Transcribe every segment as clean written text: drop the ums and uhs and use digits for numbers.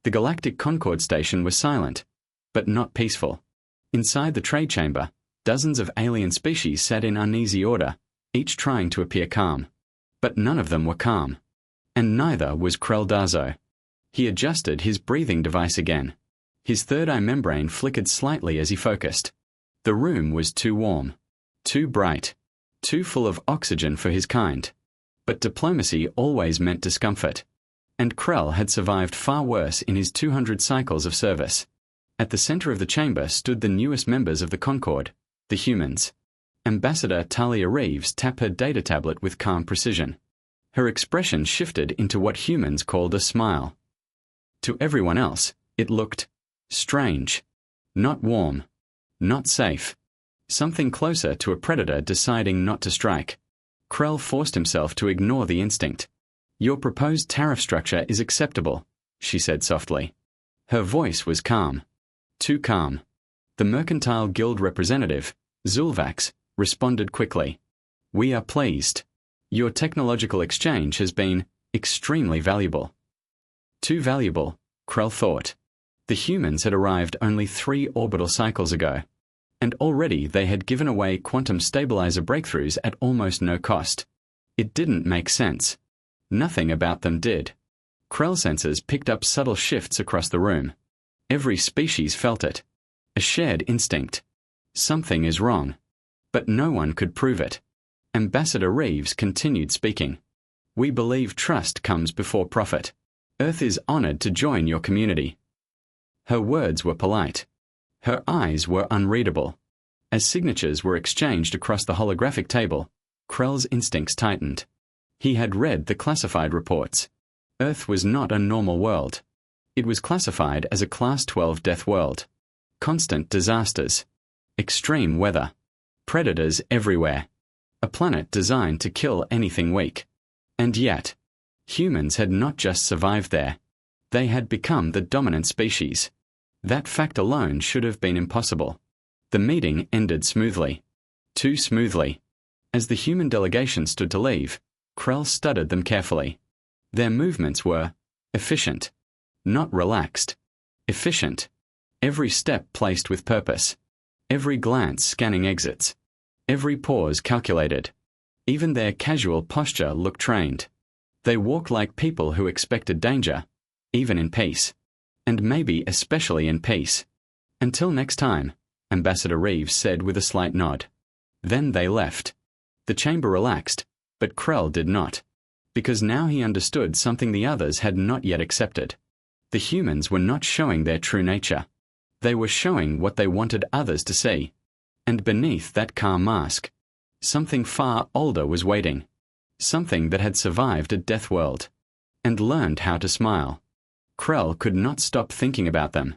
The Galactic Concord station was silent, but not peaceful. Inside the trade chamber, dozens of alien species sat in uneasy order, each trying to appear calm. But none of them were calm. And neither was Krell Darzo. He adjusted his breathing device again. His third eye membrane flickered slightly as he focused. The room was too warm, too bright, too full of oxygen for his kind. But diplomacy always meant discomfort. And Krell had survived far worse in his 200 cycles of service. At the center of the chamber stood the newest members of the Concord, the humans. Ambassador Talia Reeves tapped her data tablet with calm precision. Her expression shifted into what humans called a smile. To everyone else, it looked strange. Not warm. Not safe. Something closer to a predator deciding not to strike. Krell forced himself to ignore the instinct. "Your proposed tariff structure is acceptable," she said softly. Her voice was calm. Too calm. The Mercantile Guild representative, Zulvax, responded quickly. "We are pleased. Your technological exchange has been extremely valuable." Too valuable, Krell thought. The humans had arrived only 3 orbital cycles ago, and already they had given away quantum stabilizer breakthroughs at almost no cost. It didn't make sense. Nothing about them did. Krell sensors picked up subtle shifts across the room. Every species felt it. A shared instinct. Something is wrong. But no one could prove it. Ambassador Reeves continued speaking. "We believe trust comes before profit. Earth is honored to join your community." Her words were polite. Her eyes were unreadable. As signatures were exchanged across the holographic table, Krell's instincts tightened. He had read the classified reports. Earth was not a normal world. It was classified as a Class 12 death world. Constant disasters. Extreme weather. Predators everywhere. A planet designed to kill anything weak. And yet, humans had not just survived there. They had become the dominant species. That fact alone should have been impossible. The meeting ended smoothly. Too smoothly. As the human delegation stood to leave, Krell studied them carefully. Their movements were efficient. Not relaxed. Efficient. Every step placed with purpose. Every glance scanning exits. Every pause calculated. Even their casual posture looked trained. They walked like people who expected danger, even in peace. And maybe especially in peace. "Until next time," Ambassador Reeves said with a slight nod. Then they left. The chamber relaxed, but Krell did not. Because now he understood something the others had not yet accepted. The humans were not showing their true nature. They were showing what they wanted others to see. And beneath that calm mask, something far older was waiting. Something that had survived a death world. And learned how to smile. Krell could not stop thinking about them.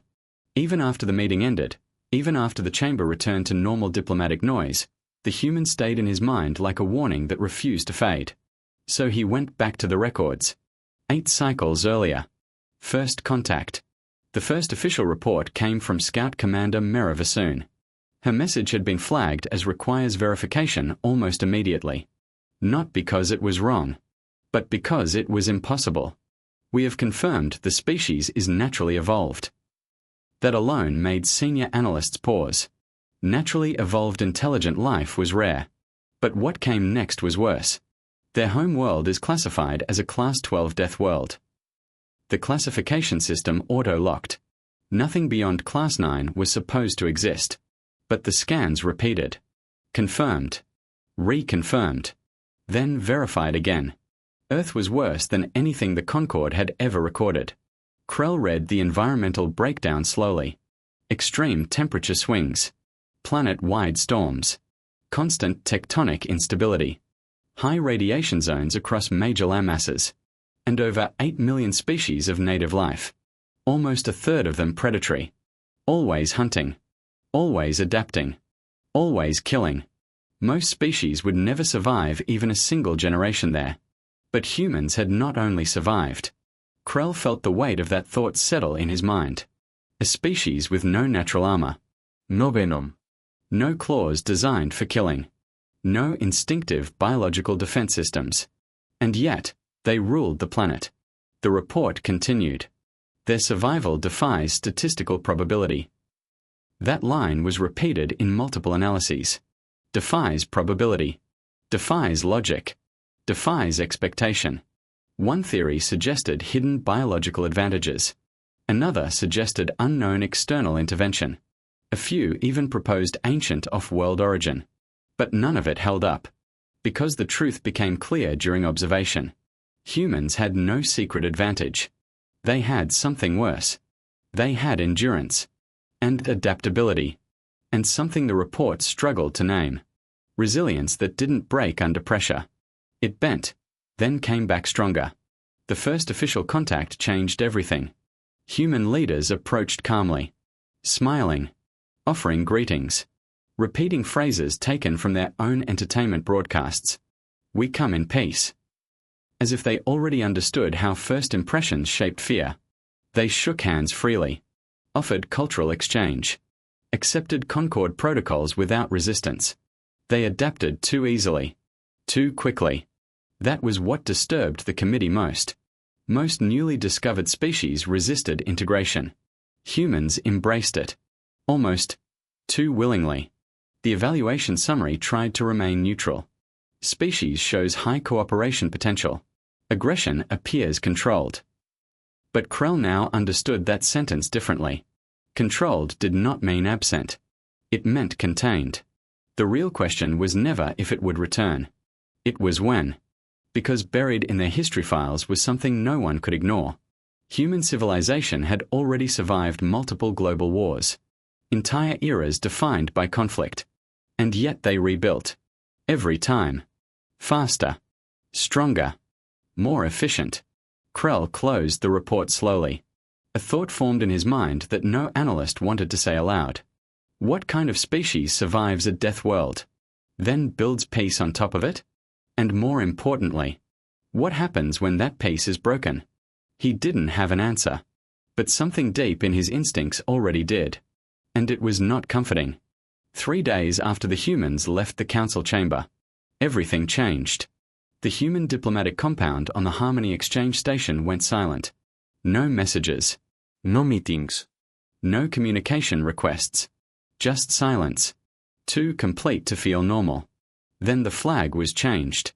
Even after the meeting ended, even after the chamber returned to normal diplomatic noise, the human stayed in his mind like a warning that refused to fade. So he went back to the records. 8 cycles earlier. First contact. The first official report came from Scout Commander Mera Vasoon. Her message had been flagged as requires verification almost immediately. Not because it was wrong, but because it was impossible. "We have confirmed the species is naturally evolved." That alone made senior analysts pause. Naturally evolved intelligent life was rare. But what came next was worse. Their home world is classified as a Class 12 death world. The classification system auto-locked. Nothing beyond Class 9 was supposed to exist. But the scans repeated. Confirmed. Reconfirmed. Then verified again. Earth was worse than anything the Concord had ever recorded. Krell read the environmental breakdown slowly. Extreme temperature swings. Planet-wide storms. Constant tectonic instability. High radiation zones across major landmasses. And over 8 million species of native life. Almost a third of them predatory. Always hunting. Always adapting. Always killing. Most species would never survive even a single generation there. But humans had not only survived. Krell felt the weight of that thought settle in his mind. A species with no natural armor. No venom. No claws designed for killing. No instinctive biological defense systems. And yet, they ruled the planet. The report continued. Their survival defies statistical probability. That line was repeated in multiple analyses. Defies probability. Defies logic. Defies expectation. One theory suggested hidden biological advantages. Another suggested unknown external intervention. A few even proposed ancient off-world origin. But none of it held up. Because the truth became clear during observation. Humans had no secret advantage. They had something worse. They had endurance. And adaptability. And something the report struggled to name. Resilience that didn't break under pressure. It bent, then came back stronger. The first official contact changed everything. Human leaders approached calmly, smiling, offering greetings, repeating phrases taken from their own entertainment broadcasts. "We come in peace." As if they already understood how first impressions shaped fear. They shook hands freely, offered cultural exchange, accepted Concord protocols without resistance. They adapted too easily, too quickly. That was what disturbed the committee most. Most newly discovered species resisted integration. Humans embraced it, almost too willingly. The evaluation summary tried to remain neutral. Species shows high cooperation potential. Aggression appears controlled. But Krell now understood that sentence differently. Controlled did not mean absent. It meant contained. The real question was never if it would return. It was when. Because buried in their history files was something no one could ignore. Human civilization had already survived multiple global wars. Entire eras defined by conflict. And yet they rebuilt. Every time. Faster. Stronger. More efficient. Krell closed the report slowly. A thought formed in his mind that no analyst wanted to say aloud. What kind of species survives a death world? Then builds peace on top of it? And more importantly, what happens when that peace is broken? He didn't have an answer. But something deep in his instincts already did. And it was not comforting. 3 days after the humans left the council chamber, everything changed. The human diplomatic compound on the Harmony Exchange Station went silent. No messages. No meetings. No communication requests. Just silence. Too complete to feel normal. Then the flag was changed.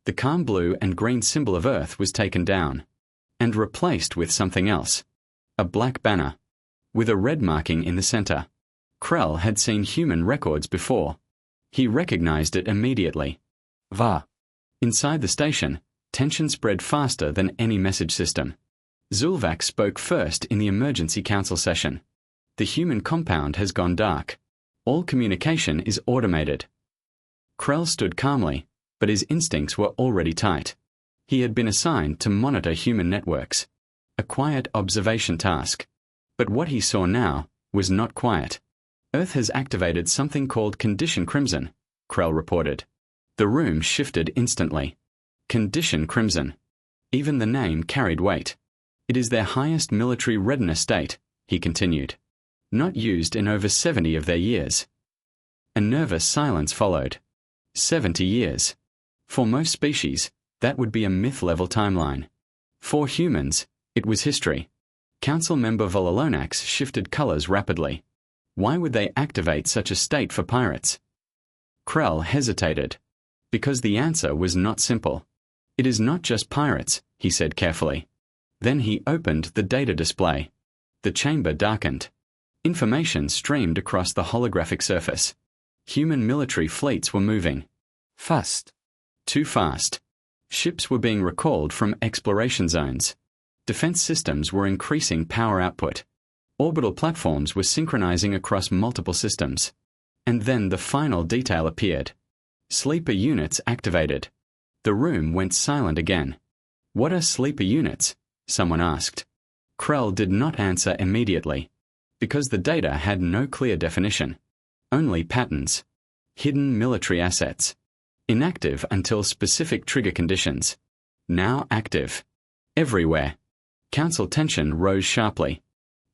The calm blue and green symbol of Earth was taken down. And replaced with something else. A black banner. With a red marking in the center. Krell had seen human records before. He recognized it immediately. Va. Inside the station, tension spread faster than any message system. Zulvac spoke first in the emergency council session. The human compound has gone dark. All communication is automated. Krell stood calmly, but his instincts were already tight. He had been assigned to monitor human networks. A quiet observation task. But what he saw now was not quiet. Earth has activated something called Condition Crimson, Krell reported. The room shifted instantly. Condition Crimson. Even the name carried weight. It is their highest military readiness state, he continued. Not used in over 70 of their years. A nervous silence followed. 70 years. For most species, that would be a myth-level timeline. For humans, it was history. Council member Vololonax shifted colors rapidly. Why would they activate such a state for pirates? Krell hesitated. Because the answer was not simple. It is not just pirates, he said carefully. Then he opened the data display. The chamber darkened. Information streamed across the holographic surface. Human military fleets were moving. Fast. Too fast. Ships were being recalled from exploration zones. Defense systems were increasing power output. Orbital platforms were synchronizing across multiple systems. And then the final detail appeared. Sleeper units activated. The room went silent again. What are sleeper units? Someone asked. Krell did not answer immediately. Because the data had no clear definition. Only patterns. Hidden military assets. Inactive until specific trigger conditions. Now active. Everywhere. Council tension rose sharply.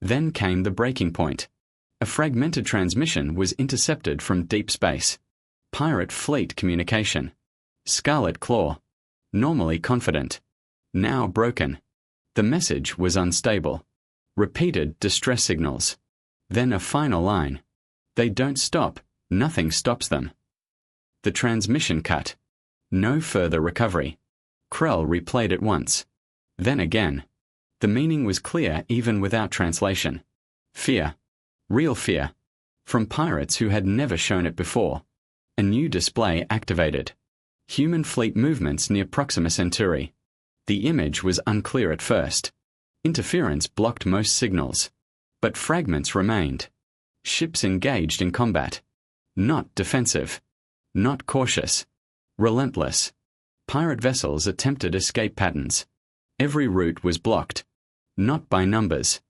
Then came the breaking point. A fragmented transmission was intercepted from deep space. Pirate fleet communication. Scarlet Claw. Normally confident. Now broken. The message was unstable. Repeated distress signals. Then a final line. They don't stop, nothing stops them. The transmission cut. No further recovery. Krell replayed it once. Then again. The meaning was clear even without translation. Fear. Real fear. From pirates who had never shown it before. A new display activated. Human fleet movements near Proxima Centauri. The image was unclear at first. Interference blocked most signals. But fragments remained. Ships engaged in combat. Not defensive. Not cautious. Relentless. Pirate vessels attempted escape patterns. Every route was blocked. Not by numbers.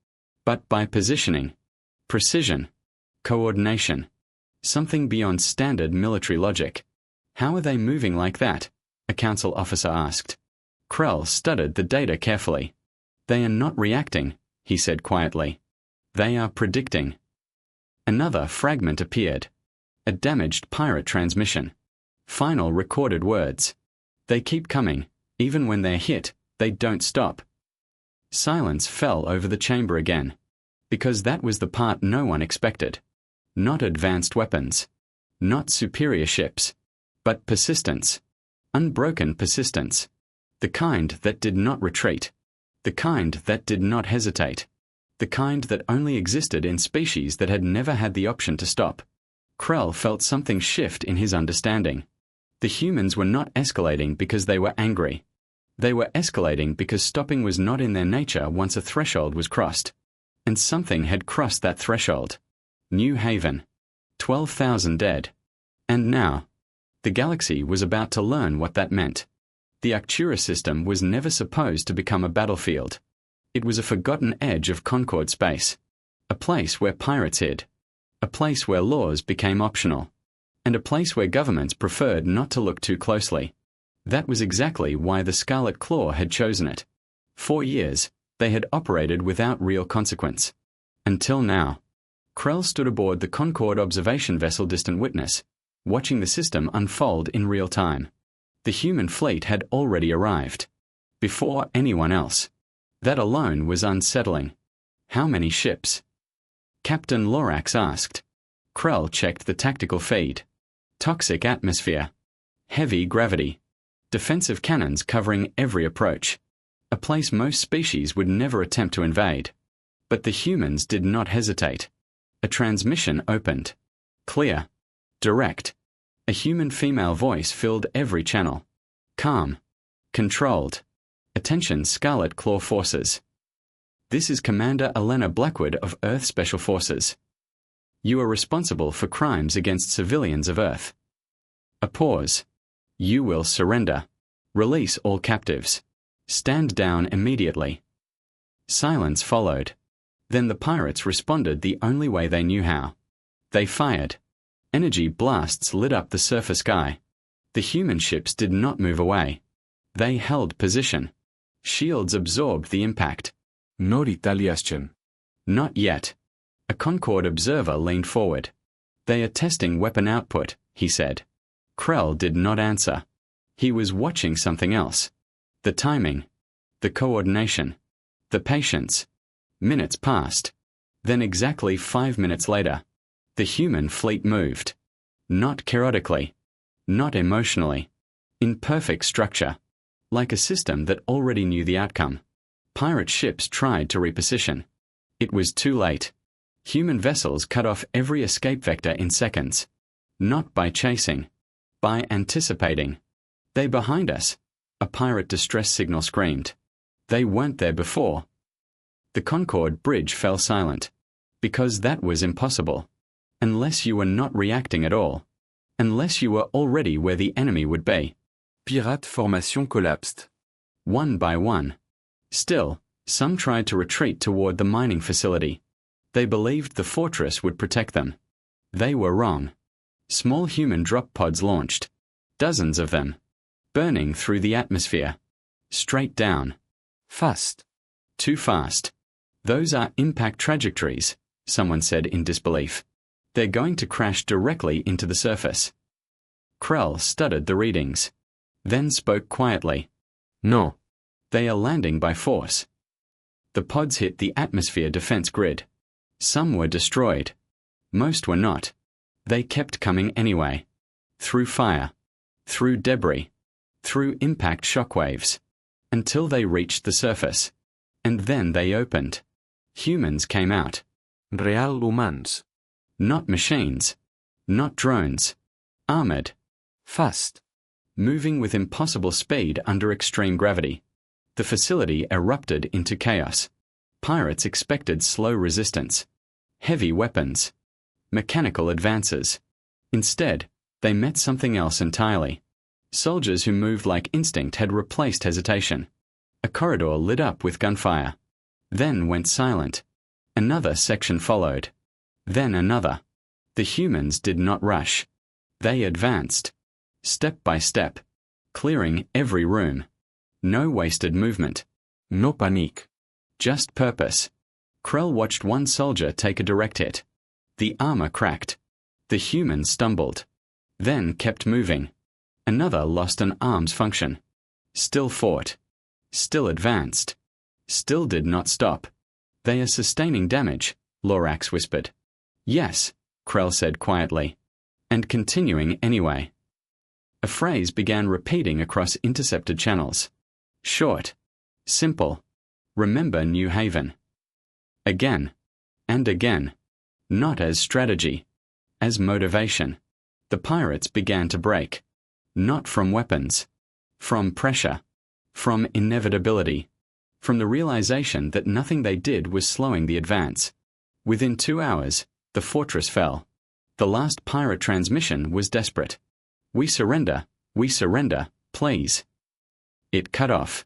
But by positioning. Precision. Coordination. Something beyond standard military logic. How are they moving like that? A council officer asked. Krell studied the data carefully. They are not reacting, he said quietly. They are predicting. Another fragment appeared. A damaged pirate transmission. Final recorded words. They keep coming. Even when they're hit, they don't stop. Silence fell over the chamber again. Because that was the part no one expected. Not advanced weapons. Not superior ships. But persistence. Unbroken persistence. The kind that did not retreat. The kind that did not hesitate. The kind that only existed in species that had never had the option to stop. Krell felt something shift in his understanding. The humans were not escalating because they were angry. They were escalating because stopping was not in their nature once a threshold was crossed. And something had crossed that threshold. New Haven. 12,000 dead. And now, the galaxy was about to learn what that meant. The Arcturus system was never supposed to become a battlefield. It was a forgotten edge of Concord space. A place where pirates hid. A place where laws became optional. And a place where governments preferred not to look too closely. That was exactly why the Scarlet Claw had chosen it. 4 years, they had operated without real consequence. Until now. Krell stood aboard the Concord observation vessel Distant Witness, watching the system unfold in real time. The human fleet had already arrived. Before anyone else. That alone was unsettling. How many ships? Captain Lorax asked. Krell checked the tactical feed. Toxic atmosphere. Heavy gravity. Defensive cannons covering every approach. A place most species would never attempt to invade. But the humans did not hesitate. A transmission opened. Clear. Direct. A human female voice filled every channel. Calm. Controlled. Attention Scarlet Claw Forces. This is Commander Elena Blackwood of Earth Special Forces. You are responsible for crimes against civilians of Earth. A pause. You will surrender. Release all captives. Stand down immediately. Silence followed. Then the pirates responded the only way they knew how. They fired. Energy blasts lit up the surface sky. The human ships did not move away. They held position. Shields absorbed the impact. No retaliation. Not yet. A Concord observer leaned forward. They are testing weapon output, he said. Krell did not answer. He was watching something else. The timing. The coordination. The patience. Minutes passed. Then exactly 5 minutes later, the human fleet moved. Not chaotically. Not emotionally. In perfect structure. Like a system that already knew the outcome. Pirate ships tried to reposition. It was too late. Human vessels cut off every escape vector in seconds. Not by chasing. By anticipating. They behind us. A pirate distress signal screamed. They weren't there before. The Concord bridge fell silent. Because that was impossible. Unless you were not reacting at all. Unless you were already where the enemy would be. Pirate formation collapsed. One by one. Still, some tried to retreat toward the mining facility. They believed the fortress would protect them. They were wrong. Small human drop pods launched. Dozens of them. Burning through the atmosphere. Straight down. Fast. Too fast. Those are impact trajectories, someone said in disbelief. They're going to crash directly into the surface. Krell studied the readings. Then spoke quietly. No. They are landing by force. The pods hit the atmosphere defense grid. Some were destroyed. Most were not. They kept coming anyway. Through fire. Through debris. Through impact shockwaves. Until they reached the surface. And then they opened. Humans came out. Real humans. Not machines. Not drones. Armored. Fast. Moving with impossible speed under extreme gravity. The facility erupted into chaos. Pirates expected slow resistance. Heavy weapons. Mechanical advances. Instead, they met something else entirely. Soldiers who moved like instinct had replaced hesitation. A corridor lit up with gunfire. Then went silent. Another section followed. Then another. The humans did not rush. They advanced. Step by step. Clearing every room. No wasted movement. No panique. Just purpose. Krell watched one soldier take a direct hit. The armor cracked. The human stumbled. Then kept moving. Another lost an arm's function. Still fought. Still advanced. Still did not stop. They are sustaining damage, Lorax whispered. Yes, Krell said quietly. And continuing anyway. A phrase began repeating across intercepted channels. Short. Simple. Remember New Haven. Again. And again. Not as strategy. As motivation. The pirates began to break. Not from weapons. From pressure. From inevitability. From the realization that nothing they did was slowing the advance. Within 2 hours, the fortress fell. The last pirate transmission was desperate. We surrender, please. It cut off.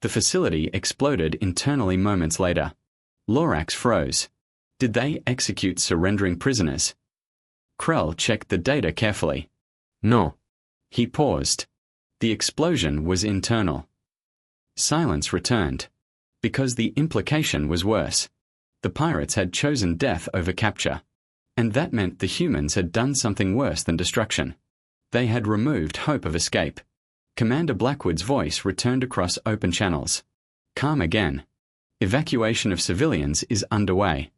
The facility exploded internally moments later. Lorax froze. Did they execute surrendering prisoners? Krell checked the data carefully. No. He paused. The explosion was internal. Silence returned. Because the implication was worse. The pirates had chosen death over capture. And that meant the humans had done something worse than destruction. They had removed hope of escape. Commander Blackwood's voice returned across open channels. Calm again. Evacuation of civilians is underway.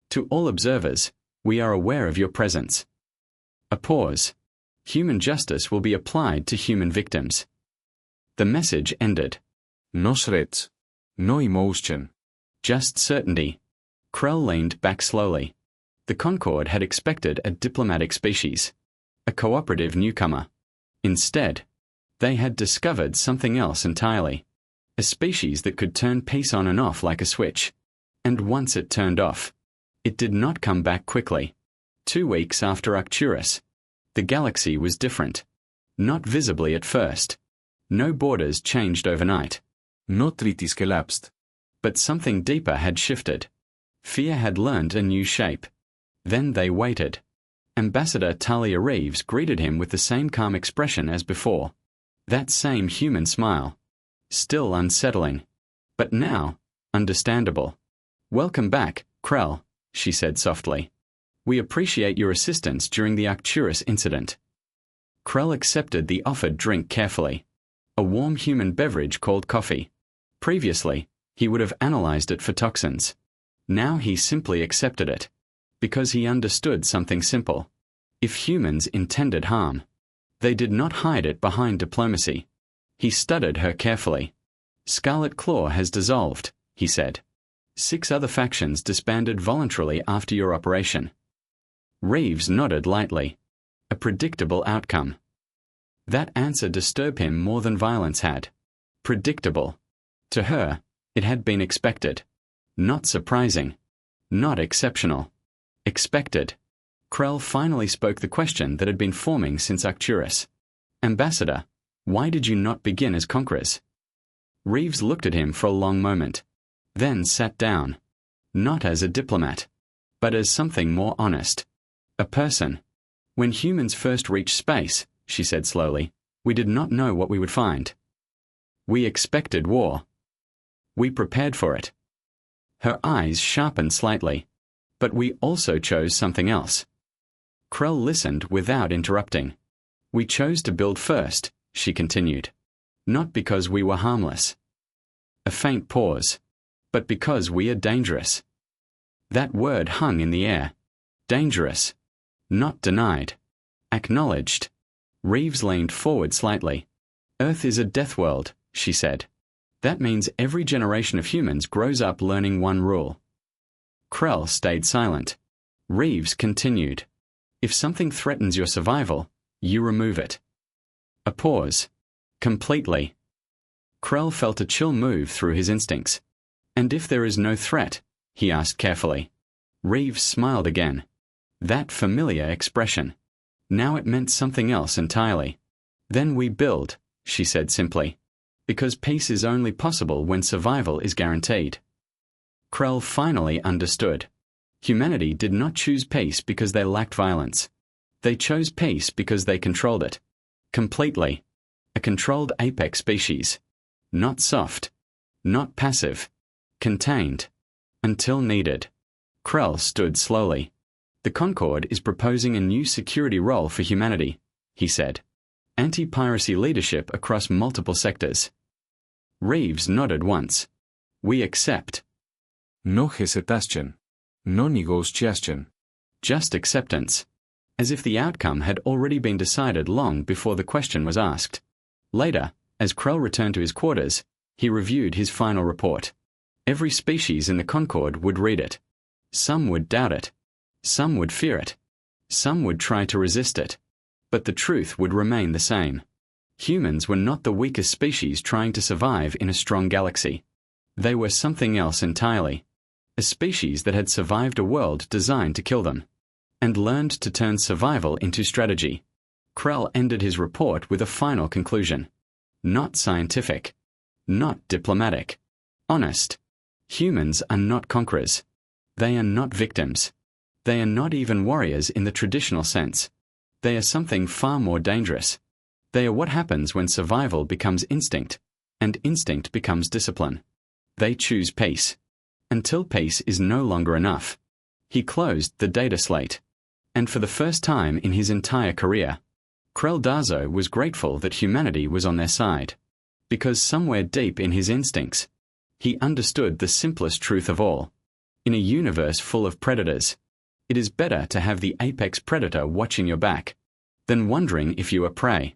To all observers, we are aware of your presence. A pause. Human justice will be applied to human victims. The message ended. No threats. No emotion. Just certainty. Krell leaned back slowly. The Concorde had expected a diplomatic species. A cooperative newcomer. Instead, they had discovered something else entirely. A species that could turn peace on and off like a switch. And once it turned off, it did not come back quickly. 2 weeks after Arcturus, the galaxy was different. Not visibly at first. No borders changed overnight. No treaties collapsed. But something deeper had shifted. Fear had learned a new shape. Then they waited. Ambassador Talia Reeves greeted him with the same calm expression as before. That same human smile. Still unsettling. But now, understandable. Welcome back, Krell, she said softly. We appreciate your assistance during the Arcturus incident. Krell accepted the offered drink carefully. A warm human beverage called coffee. Previously, he would have analyzed it for toxins. Now he simply accepted it. Because he understood something simple. If humans intended harm, they did not hide it behind diplomacy. He studied her carefully. Scarlet Claw has dissolved, he said. 6 other factions disbanded voluntarily after your operation. Reeves nodded lightly. A predictable outcome. That answer disturbed him more than violence had. Predictable. To her, it had been expected. Not surprising. Not exceptional. Expected. Krell finally spoke the question that had been forming since Arcturus. Ambassador, why did you not begin as conquerors? Reeves looked at him for a long moment. Then sat down. Not as a diplomat. But as something more honest. A person. When humans first reached space, she said slowly, we did not know what we would find. We expected war. We prepared for it. Her eyes sharpened slightly. But we also chose something else. Krell listened without interrupting. We chose to build first, she continued. Not because we were harmless. A faint pause. but because we are dangerous. That word hung in the air. Dangerous. Not denied. Acknowledged. Reeves leaned forward slightly. Earth is a death world, she said. That means every generation of humans grows up learning one rule. Krell stayed silent. Reeves continued. If something threatens your survival, you remove it. A pause. Completely. Krell felt a chill move through his instincts. And if there is no threat? He asked carefully. Reeves smiled again. That familiar expression. Now it meant something else entirely. Then we build, she said simply. Because peace is only possible when survival is guaranteed. Krell finally understood. Humanity did not choose peace because they lacked violence. They chose peace because they controlled it. Completely. A controlled apex species. Not soft. Not passive. Contained. Until needed. Krell stood slowly. The Concord is proposing a new security role for humanity, he said. Anti-piracy leadership across multiple sectors. Reeves nodded once. We accept. No hesitation. No negotiation. Just acceptance. As if the outcome had already been decided long before the question was asked. Later, as Krell returned to his quarters, he reviewed his final report. Every species in the Concord would read it. Some would doubt it. Some would fear it. Some would try to resist it. But the truth would remain the same. Humans were not the weakest species trying to survive in a strong galaxy. They were something else entirely. A species that had survived a world designed to kill them. And learned to turn survival into strategy. Krell ended his report with a final conclusion. Not scientific. Not diplomatic. Honest. Humans are not conquerors. They are not victims. They are not even warriors in the traditional sense. They are something far more dangerous. They are what happens when survival becomes instinct, and instinct becomes discipline. They choose peace. Until peace is no longer enough. He closed the data slate. And for the first time in his entire career, Krell Darzo was grateful that humanity was on their side. Because somewhere deep in his instincts, he understood the simplest truth of all. In a universe full of predators, it is better to have the apex predator watching your back than wondering if you are prey.